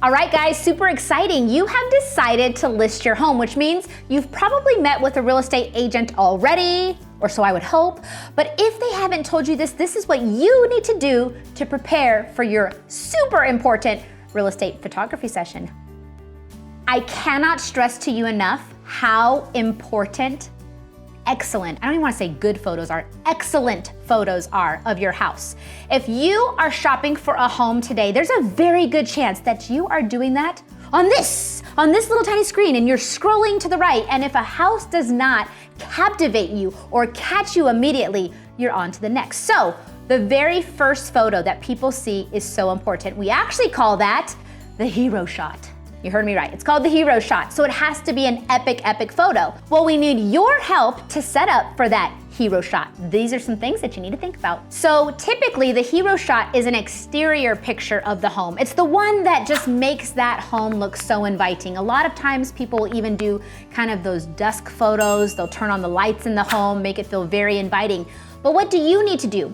All right, guys, super exciting. You have decided to list your home, which means you've probably met with a real estate agent already, or so I would hope. But if they haven't told you this is what you need to do to prepare for your super important real estate photography session. I cannot stress to you enough how important excellent, I don't even want to say good photos are, excellent photos are of your house. If you are shopping for a home today, there's a very good chance that you are doing that on this little tiny screen, and you're scrolling to the right, and if a house does not captivate you or catch you immediately, you're on to the next. So the very first photo that people see is so important. We actually call that the hero shot. You heard me right, it's called the hero shot. So it has to be an epic, epic photo. Well, we need your help to set up for that hero shot. These are some things that you need to think about. So typically the hero shot is an exterior picture of the home. It's the one that just makes that home look so inviting. A lot of times people even do kind of those dusk photos. They'll turn on the lights in the home, make it feel very inviting. But what do you need to do?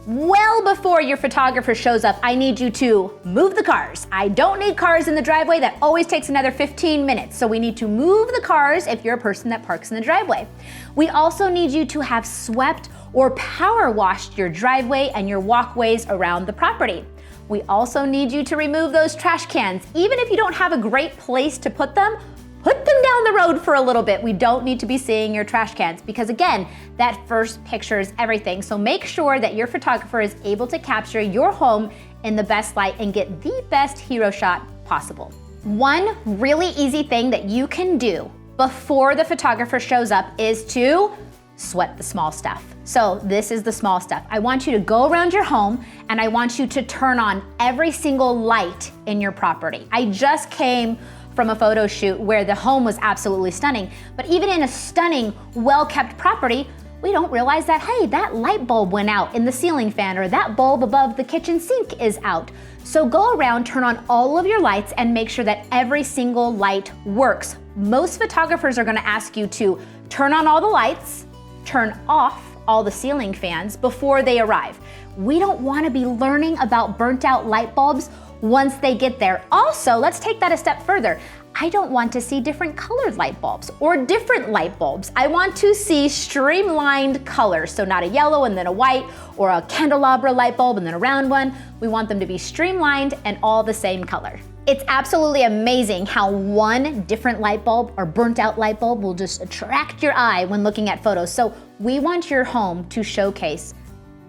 Well before your photographer shows up, I need you to move the cars. I don't need cars in the driveway. That always takes another 15 minutes. So we need to move the cars if you're a person that parks in the driveway. We also need you to have swept or power washed your driveway and your walkways around the property. We also need you to remove those trash cans. Even if you don't have a great place to put them down the road for a little bit. We don't need to be seeing your trash cans because again, that first picture is everything. So make sure that your photographer is able to capture your home in the best light and get the best hero shot possible. One really easy thing that you can do before the photographer shows up is to sweat the small stuff. So this is the small stuff. I want you to go around your home and I want you to turn on every single light in your property. I just came from a photo shoot where the home was absolutely stunning. But even in a stunning, well-kept property, we don't realize that, hey, that light bulb went out in the ceiling fan, or that bulb above the kitchen sink is out. So go around, turn on all of your lights, and make sure that every single light works. Most photographers are gonna ask you to turn on all the lights, turn off all the ceiling fans before they arrive. We don't wanna be learning about burnt out light bulbs once they get there. Also, let's take that a step further. I don't want to see different colored light bulbs or different light bulbs. I want to see streamlined colors. So not a yellow and then a white, or a candelabra light bulb and then a round one. We want them to be streamlined and all the same color. It's absolutely amazing how one different light bulb or burnt out light bulb will just attract your eye when looking at photos. So we want your home to showcase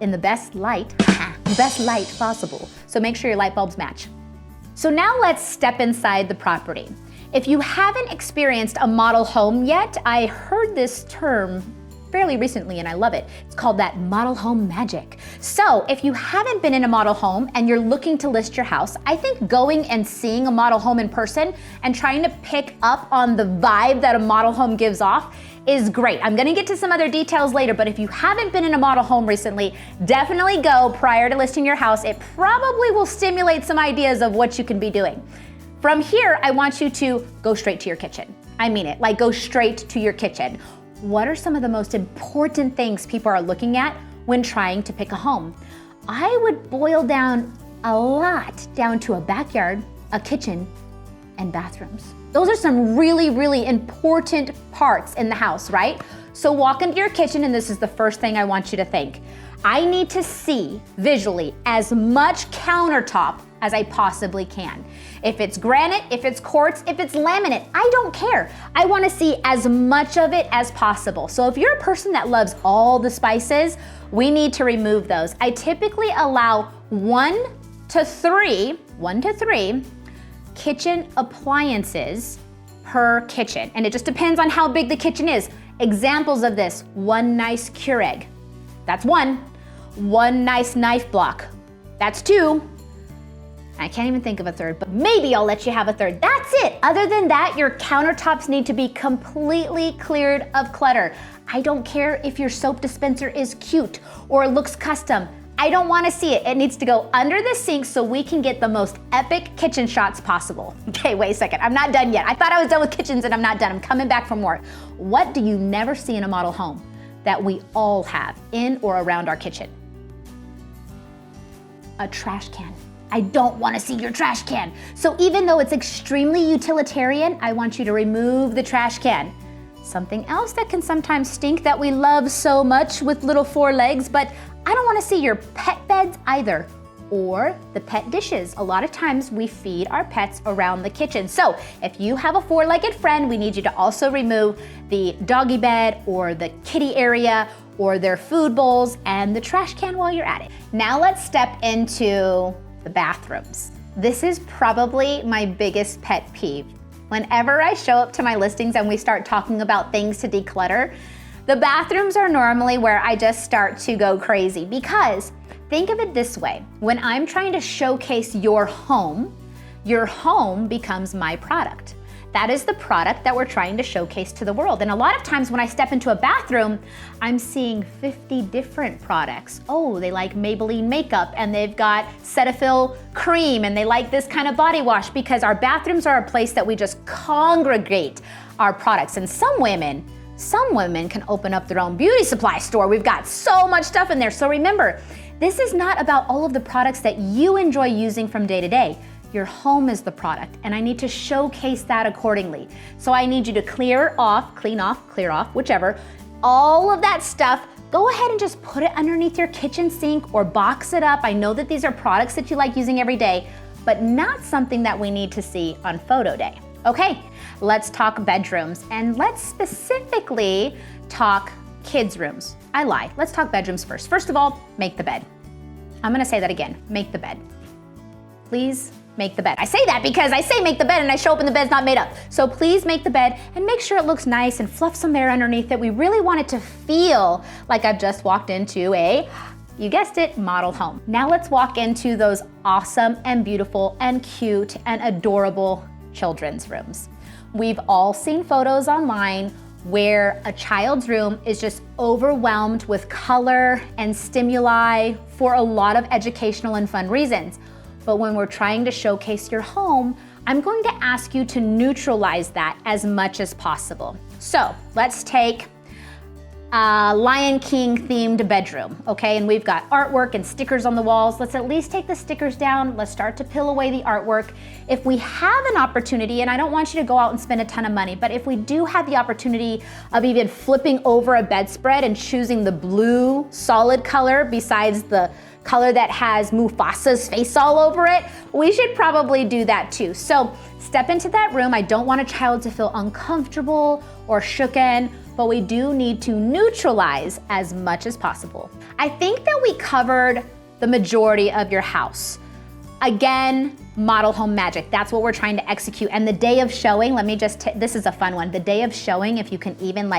in the best light possible. So make sure your light bulbs match. So now let's step inside the property. If you haven't experienced a model home yet, I heard this term fairly recently and I love it. It's called that model home magic. So if you haven't been in a model home and you're looking to list your house, I think going and seeing a model home in person and trying to pick up on the vibe that a model home gives off is great. I'm gonna get to some other details later, but if you haven't been in a model home recently, definitely go prior to listing your house. It probably will stimulate some ideas of what you can be doing. From here, I want you to go straight to your kitchen. I mean it, like go straight to your kitchen. What are some of the most important things people are looking at when trying to pick a home? I would boil down a lot down to a backyard, a kitchen, and bathrooms. Those are some really, really important parts in the house, right? So walk into your kitchen and this is the first thing I want you to think. I need to see visually as much countertop as I possibly can. If it's granite, if it's quartz, if it's laminate, I don't care. I wanna see as much of it as possible. So if you're a person that loves all the spices, we need to remove those. I typically allow one to three kitchen appliances per kitchen. And it just depends on how big the kitchen is. Examples of this, one nice Keurig, that's one. One nice knife block, that's two. I can't even think of a third, but maybe I'll let you have a third. That's it. Other than that, your countertops need to be completely cleared of clutter. I don't care if your soap dispenser is cute or looks custom. I don't want to see it. It needs to go under the sink so we can get the most epic kitchen shots possible. Okay, wait a second. I'm not done yet. I thought I was done with kitchens and I'm not done. I'm coming back for more. What do you never see in a model home that we all have in or around our kitchen? A trash can. I don't want to see your trash can. So even though it's extremely utilitarian, I want you to remove the trash can. Something else that can sometimes stink that we love so much with little 4 legs, but I don't want to see your pet beds either, or the pet dishes. A lot of times we feed our pets around the kitchen. So if you have a 4-legged friend, we need you to also remove the doggy bed or the kitty area or their food bowls and the trash can while you're at it. Now let's step into the bathrooms. This is probably my biggest pet peeve. Whenever I show up to my listings and we start talking about things to declutter, the bathrooms are normally where I just start to go crazy, because think of it this way. When I'm trying to showcase your home becomes my product. That is the product that we're trying to showcase to the world. And a lot of times when I step into a bathroom, I'm seeing 50 different products. Oh, they like Maybelline makeup, and they've got Cetaphil cream, and they like this kind of body wash, because our bathrooms are a place that we just congregate our products. And some women can open up their own beauty supply store. We've got so much stuff in there. So remember, this is not about all of the products that you enjoy using from day to day. Your home is the product, and I need to showcase that accordingly. So I need you to clear off, whichever, all of that stuff. Go ahead and just put it underneath your kitchen sink or box it up. I know that these are products that you like using every day, but not something that we need to see on photo day. Okay, let's talk bedrooms, and let's specifically talk kids' rooms. I lied, let's talk bedrooms first. First of all, make the bed. I'm gonna say that again, make the bed. Please make the bed. I say that because I say make the bed and I show up and the bed's not made up. So please make the bed and make sure it looks nice and fluff some air underneath it. We really want it to feel like I've just walked into a, you guessed it, model home. Now let's walk into those awesome and beautiful and cute and adorable children's rooms. We've all seen photos online where a child's room is just overwhelmed with color and stimuli for a lot of educational and fun reasons. But when we're trying to showcase your home, I'm going to ask you to neutralize that as much as possible. So let's take a Lion King themed bedroom, okay? And we've got artwork and stickers on the walls. Let's at least take the stickers down. Let's start to peel away the artwork. If we have an opportunity, and I don't want you to go out and spend a ton of money, but if we do have the opportunity of even flipping over a bedspread and choosing the blue solid color besides the color that has Mufasa's face all over it, we should probably do that too. So step into that room. I don't want a child to feel uncomfortable or shooken, but we do need to neutralize as much as possible. I think that we covered the majority of your house. Again, model home magic. That's what we're trying to execute. And the day of showing, this is a fun one. The day of showing, if you can even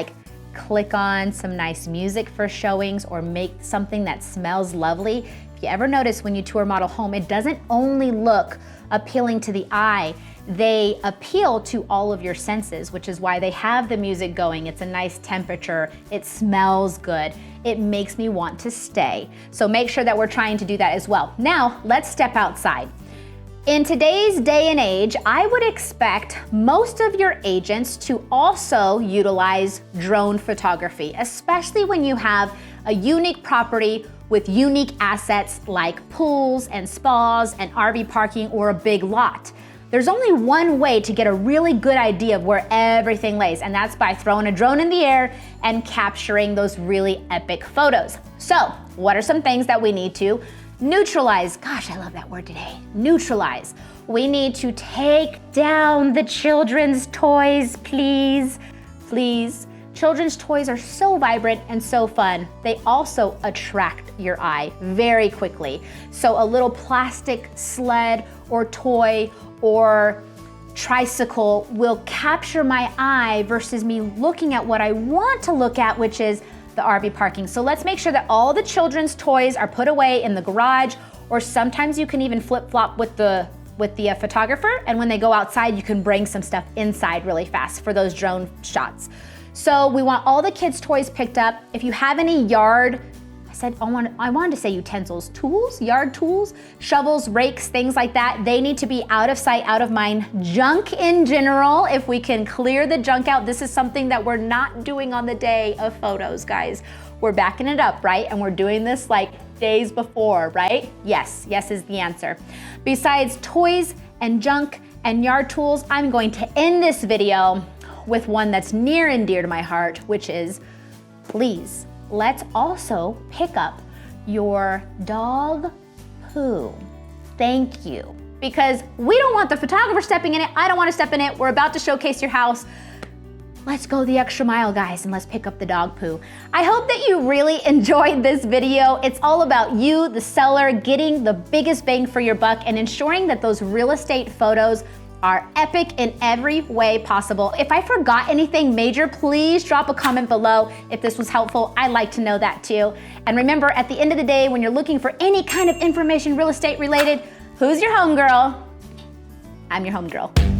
click on some nice music for showings or make something that smells lovely. If you ever notice when you tour model home, it doesn't only look appealing to the eye, they appeal to all of your senses, which is why they have the music going. It's a nice temperature, it smells good, it makes me want to stay. So make sure that we're trying to do that as well. Now, let's step outside. In today's day and age, I would expect most of your agents to also utilize drone photography, especially when you have a unique property with unique assets like pools and spas and RV parking or a big lot. There's only one way to get a really good idea of where everything lays, and that's by throwing a drone in the air and capturing those really epic photos. So, what are some things that we need to neutralize? Gosh, I love that word today. Neutralize. We need to take down the children's toys, please. Please. Children's toys are so vibrant and so fun. They also attract your eye very quickly. So a little plastic sled or toy or tricycle will capture my eye versus me looking at what I want to look at, which is the RV parking. So let's make sure that all the children's toys are put away in the garage, or sometimes you can even flip-flop with the photographer, and when they go outside, you can bring some stuff inside really fast for those drone shots. So we want all the kids' toys picked up. If you have any yard, I wanted to say utensils, tools, yard tools, shovels, rakes, things like that, they need to be out of sight, out of mind. Junk in general, if we can clear the junk out, this is something that we're not doing on the day of photos, guys. We're backing it up, right? And we're doing this days before, right? Yes, yes is the answer. Besides toys and junk and yard tools, I'm going to end this video with one that's near and dear to my heart, which is, please, let's also pick up your dog poo. Thank you. Because we don't want the photographer stepping in it. I don't want to step in it. We're about to showcase your house. Let's go the extra mile, guys, and let's pick up the dog poo. I hope that you really enjoyed this video. It's all about you, the seller, getting the biggest bang for your buck and ensuring that those real estate photos are epic in every way possible. If I forgot anything major, please drop a comment below. If this was helpful, I'd like to know that too. And remember, at the end of the day, when you're looking for any kind of information real estate related, who's your homegirl? I'm your homegirl.